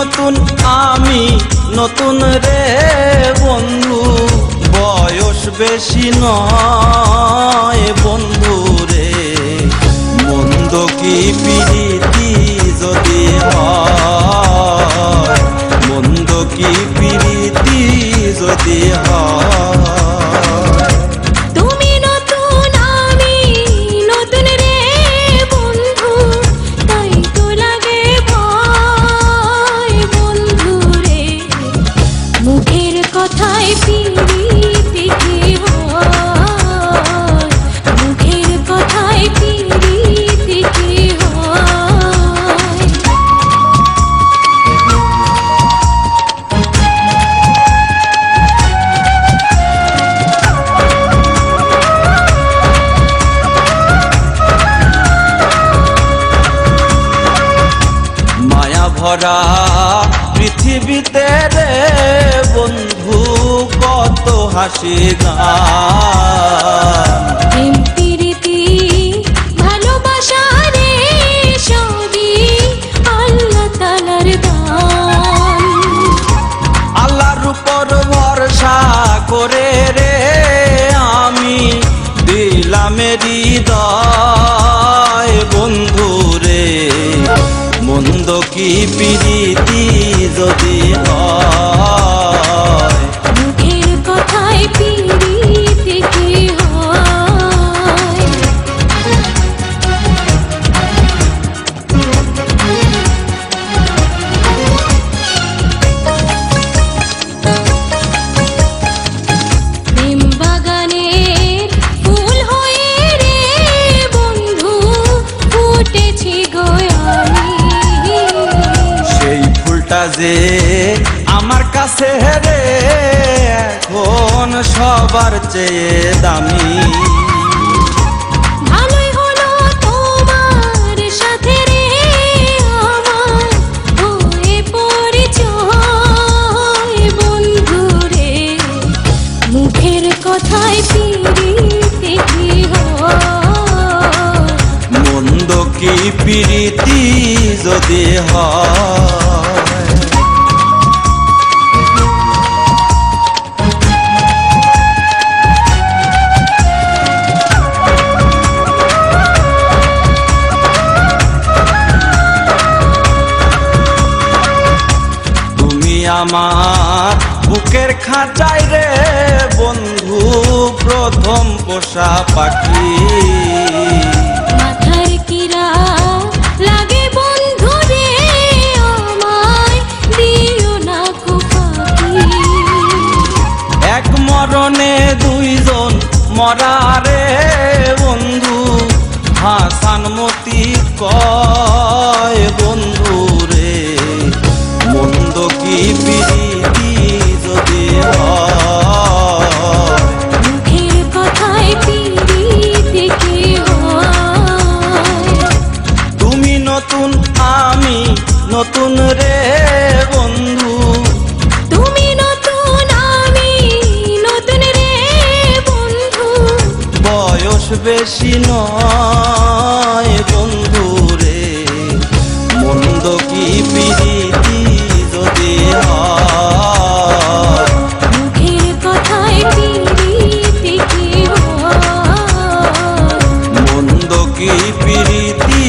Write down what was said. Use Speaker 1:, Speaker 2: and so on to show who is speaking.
Speaker 1: নতুন আমি নতুন রে বন্ধু, বয়স বেশি নয় বন্ধু রে। মন্দ কি প্রীতি যদি হয়, মন্দ কি প্রীতি যদি হয়। ভরা পৃথিবীতে রে বন্ধু কত হাসি গান,
Speaker 2: প্রীতি ভালোবাসা রে সবই আল্লাহ তাআলার দান।
Speaker 1: আল্লাহর উপর ভরসা করে রে আমি দিলাম হৃদয় বন্ধু রে। মন্দ কি প্রীতি যদি হয়,
Speaker 2: মুখের কথায় প্রীতি কি হয়। প্রেম বাগানের ফুল হয়ে রে বন্ধু ফুটেছি গো আমি।
Speaker 1: যে আমার কাছে রে এখন সবার চেয়ে দামি।
Speaker 2: ভালোই হলো তোমার সাথে রে আমার হয়ে পরিচয় বন্ধু রে। মুখের কথায় প্রীতি কি হয়,
Speaker 1: মন্দ কি প্রীতি যদি হয়। আমার বুকের খাঁচায় রে বন্ধু প্রথম পোষা পাখি।
Speaker 2: মাথার কিরা লাগে বন্ধু রে আমায় দিও না গো পাখি।
Speaker 1: এক মরণে দুইজন মরা রে বন্ধু, হাসান মতি কয় বন্ধু রে। মন্দ কি প্রীতি যদি হয়,
Speaker 2: মুখের কথায় প্রীতি কি হয়।
Speaker 1: তুমি নতুন আমি নতুন রে বন্ধু,
Speaker 2: তুমি নতুন আমি নতুন রে বন্ধু।
Speaker 1: বয়স বেশি নয় বন্ধু রে। মন্দ কি প্রীতি যদি হয়,
Speaker 2: মুখের কথায় প্রীতি কি হয়।
Speaker 1: মন্দ কি প্রীতি